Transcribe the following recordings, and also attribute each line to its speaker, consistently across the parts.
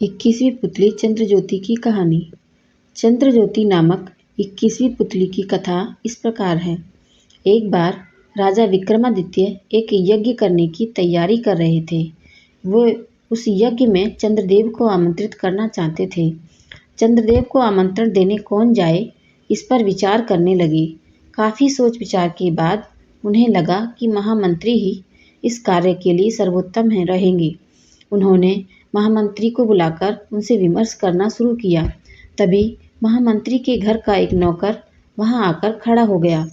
Speaker 1: 21वीं पुतली चंद्रज्योति की कहानी। चंद्रज्योति नामक 21वीं पुतली की कथा इस प्रकार है। एक बार राजा विक्रमादित्य एक यज्ञ करने की तैयारी कर रहे थे। वो उस यज्ञ में चंद्रदेव को आमंत्रित करना चाहते थे। चंद्रदेव को आमंत्रण देने कौन जाए, इस पर विचार करने लगे। काफ़ी सोच विचार के बाद उन्हें लगा कि महामंत्री ही इस कार्य के लिए सर्वोत्तम रहेंगे। उन्होंने महामंत्री को बुलाकर उनसे विमर्श करना शुरू किया। तभी महामंत्री के घर का एक नौकर वहां आकर खड़ा हो गया।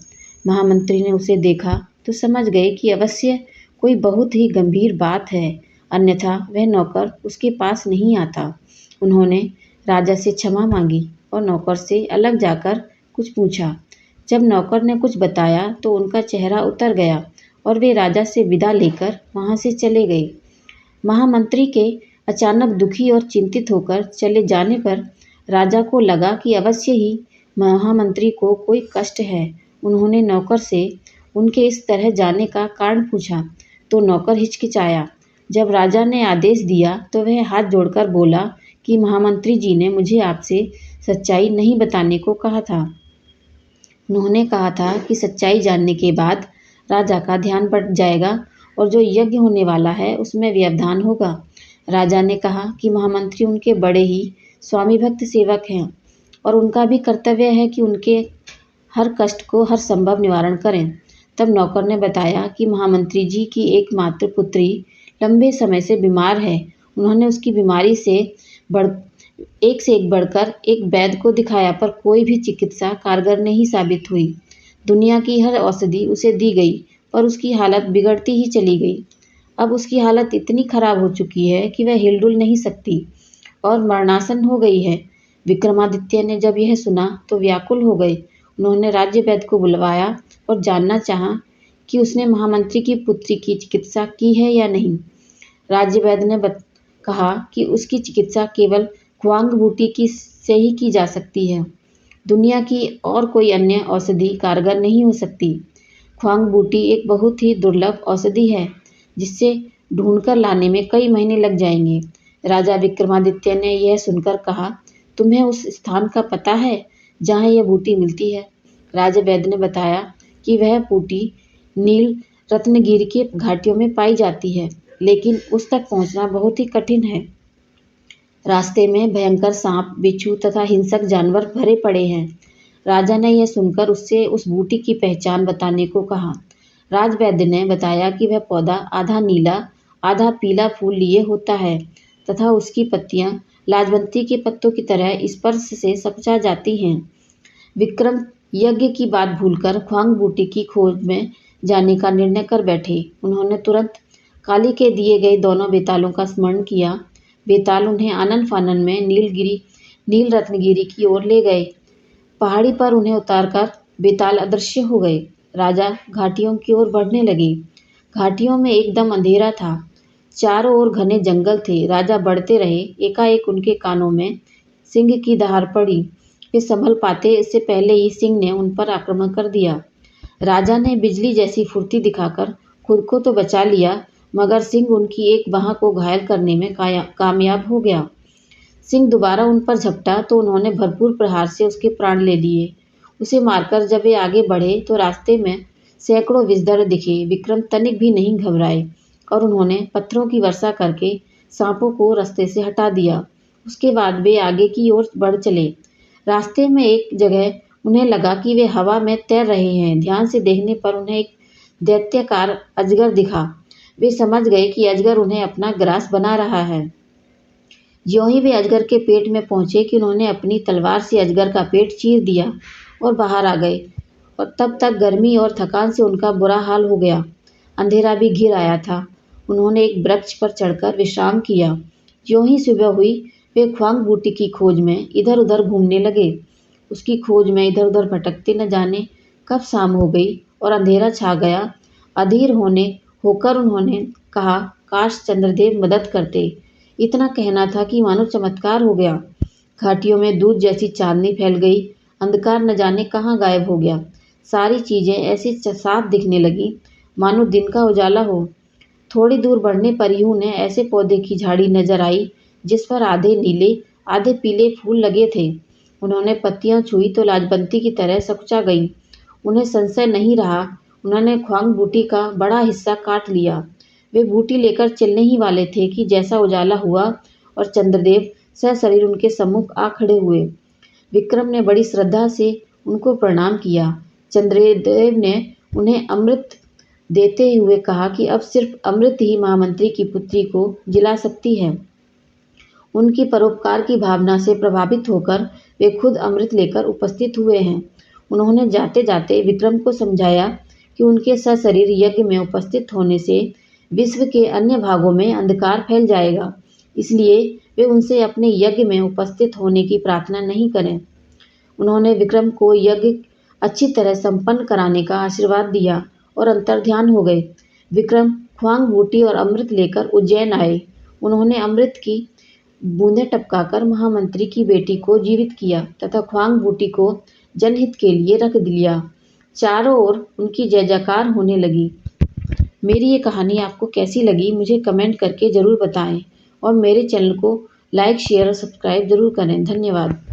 Speaker 1: महामंत्री ने उसे देखा तो समझ गए कि अवश्य कोई बहुत ही गंभीर बात है, अन्यथा वह नौकर उसके पास नहीं आता। उन्होंने राजा से क्षमा मांगी और नौकर से अलग जाकर कुछ पूछा। जब नौकर ने कुछ बताया तो उनका चेहरा उतर गया और वे राजा से विदा लेकर वहां से चले गए। महामंत्री के अचानक दुखी और चिंतित होकर चले जाने पर राजा को लगा कि अवश्य ही महामंत्री को कोई कष्ट है। उन्होंने नौकर से उनके इस तरह जाने का कारण पूछा तो नौकर हिचकिचाया। जब राजा ने आदेश दिया तो वह हाथ जोड़कर बोला कि महामंत्री जी ने मुझे आपसे सच्चाई नहीं बताने को कहा था। उन्होंने कहा था कि सच्चाई जानने के बाद राजा का ध्यान बढ़ जाएगा और जो यज्ञ होने वाला है उसमें व्यवधान होगा। राजा ने कहा कि महामंत्री उनके बड़े ही स्वामी भक्त सेवक हैं और उनका भी कर्तव्य है कि उनके हर कष्ट को हर संभव निवारण करें। तब नौकर ने बताया कि महामंत्री जी की एकमात्र पुत्री लंबे समय से बीमार है। उन्होंने उसकी बीमारी से एक बढ़कर एक वैद्य को दिखाया पर कोई भी चिकित्सा कारगर नहीं साबित हुई। दुनिया की हर औषधि उसे दी गई पर उसकी हालत बिगड़ती ही चली गई। अब उसकी हालत इतनी खराब हो चुकी है कि वह हिलडुल नहीं सकती और मरणासन हो गई है। विक्रमादित्य ने जब यह सुना तो व्याकुल हो गए। उन्होंने राज्य वैद्य को बुलवाया और जानना चाहा कि उसने महामंत्री की पुत्री की चिकित्सा की है या नहीं। राज्य वैद्य ने कहा कि उसकी चिकित्सा केवल ख्वांग बूटी से ही की जा सकती है। दुनिया की और कोई अन्य औषधि कारगर नहीं हो सकती। ख्वांग बूटी एक बहुत ही दुर्लभ औषधि है जिससे ढूंढकर लाने में कई महीने लग जाएंगे। राजा विक्रमादित्य ने यह सुनकर कहा, तुम्हें उस स्थान का पता है जहाँ यह बूटी मिलती है? राजा वैद्य ने बताया कि वह बूटी नील रत्नगिरी के घाटियों में पाई जाती है, लेकिन उस तक पहुँचना बहुत ही कठिन है। रास्ते में भयंकर सांप, बिच्छू तथा हिंसक जानवर भरे पड़े हैं। राजा ने यह सुनकर उससे उस बूटी की पहचान बताने को कहा। राजवैद्य ने बताया कि वह पौधा आधा नीला आधा पीला फूल लिए होता है तथा उसकी पत्तियां लाजवंती के पत्तों की तरह स्पर्श से सपचा जाती हैं। विक्रम यज्ञ की बात भूलकर ख्वांग बूटी की खोज में जाने का निर्णय कर बैठे। उन्होंने तुरंत काली के दिए गए दोनों बेतालों का स्मरण किया। बेताल उन्हें आनन फानन में नील रत्नगिरी की ओर ले गए। पहाड़ी पर उन्हें उतारकर बेताल अदृश्य हो गए। राजा घाटियों की ओर बढ़ने लगे। घाटियों में एकदम अंधेरा था। चारों ओर घने जंगल थे। राजा बढ़ते रहे। एकाएक उनके कानों में सिंह की दहाड़ पड़ी। वे संभल पाते इससे पहले ही सिंह ने उन पर आक्रमण कर दिया। राजा ने बिजली जैसी फुर्ती दिखाकर खुद को तो बचा लिया, मगर सिंह उनकी एक बाह को घायल करने में कामयाब हो गया। सिंह दोबारा उन पर झपटा तो उन्होंने भरपूर प्रहार से उसके प्राण ले लिए। उसे मारकर जब वे आगे बढ़े तो रास्ते में सैकड़ों विषधर दिखे। विक्रम तनिक भी नहीं घबराए और उन्होंने पत्थरों की वर्षा करके सांपों को रास्ते से हटा दिया। उसके बाद वे आगे की ओर बढ़ चले। रास्ते में एक जगह उन्हें लगा कि वे हवा में तैर रहे हैं। ध्यान से देखने पर उन्हें एक दैत्याकार अजगर दिखा। वे समझ गए कि अजगर उन्हें अपना ग्रास बना रहा है। ज्यों ही वे अजगर के पेट में पहुंचे कि उन्होंने अपनी तलवार से अजगर का पेट चीर दिया और बाहर आ गए। और तब तक गर्मी और थकान से उनका बुरा हाल हो गया। अंधेरा भी घिर आया था। उन्होंने एक वृक्ष पर चढ़कर विश्राम किया। ज्यों ही सुबह हुई वे ख्वांग बूटी की खोज में इधर उधर घूमने लगे। उसकी खोज में इधर उधर भटकते न जाने कब शाम हो गई और अंधेरा छा गया। अधीर होकर उन्होंने कहा, काश चंद्रदेव मदद करते। इतना कहना था कि मानो चमत्कार हो गया। घाटियों में दूध जैसी चांदनी फैल गई। अंधकार न जाने कहाँ गायब हो गया। सारी चीजें ऐसी साफ दिखने लगी मानो दिन का उजाला हो। थोड़ी दूर बढ़ने पर ही उन्हें ऐसे पौधे की झाड़ी नजर आई जिस पर आधे नीले आधे पीले फूल लगे थे। उन्होंने पत्तियां छुई तो लाजबंती की तरह सकुचा गईं। उन्हें संशय नहीं रहा, उन्होंने ख्वांग बूटी का बड़ा हिस्सा काट लिया। वे बूटी लेकर चलने ही वाले थे कि जैसा उजाला हुआ और चंद्रदेव सशरीर उनके सम्मुख आ खड़े हुए। विक्रम ने बड़ी श्रद्धा से उनको प्रणाम किया। चंद्रदेव ने उन्हें अमृत देते हुए कहा कि अब सिर्फ अमृत ही महामंत्री की पुत्री को जिला सकती है। उनकी परोपकार की भावना से प्रभावित होकर वे खुद अमृत लेकर उपस्थित हुए हैं। उन्होंने जाते जाते विक्रम को समझाया कि उनके सशरीर यज्ञ में उपस्थित होने से विश्व के अन्य भागों में अंधकार फैल जाएगा, इसलिए वे उनसे अपने यज्ञ में उपस्थित होने की प्रार्थना नहीं करें। उन्होंने विक्रम को यज्ञ अच्छी तरह संपन्न कराने का आशीर्वाद दिया और अंतर्ध्यान हो गए। विक्रम ख्वांग बूटी और अमृत लेकर उज्जैन आए। उन्होंने अमृत की बूंदें टपकाकर महामंत्री की बेटी को जीवित किया तथा ख्वांग बूटी को जनहित के लिए रख दिया। चारों ओर उनकी जय जयकार होने लगी। मेरी ये कहानी आपको कैसी लगी मुझे कमेंट करके ज़रूर बताएं और मेरे चैनल को लाइक शेयर और सब्सक्राइब ज़रूर करें। धन्यवाद।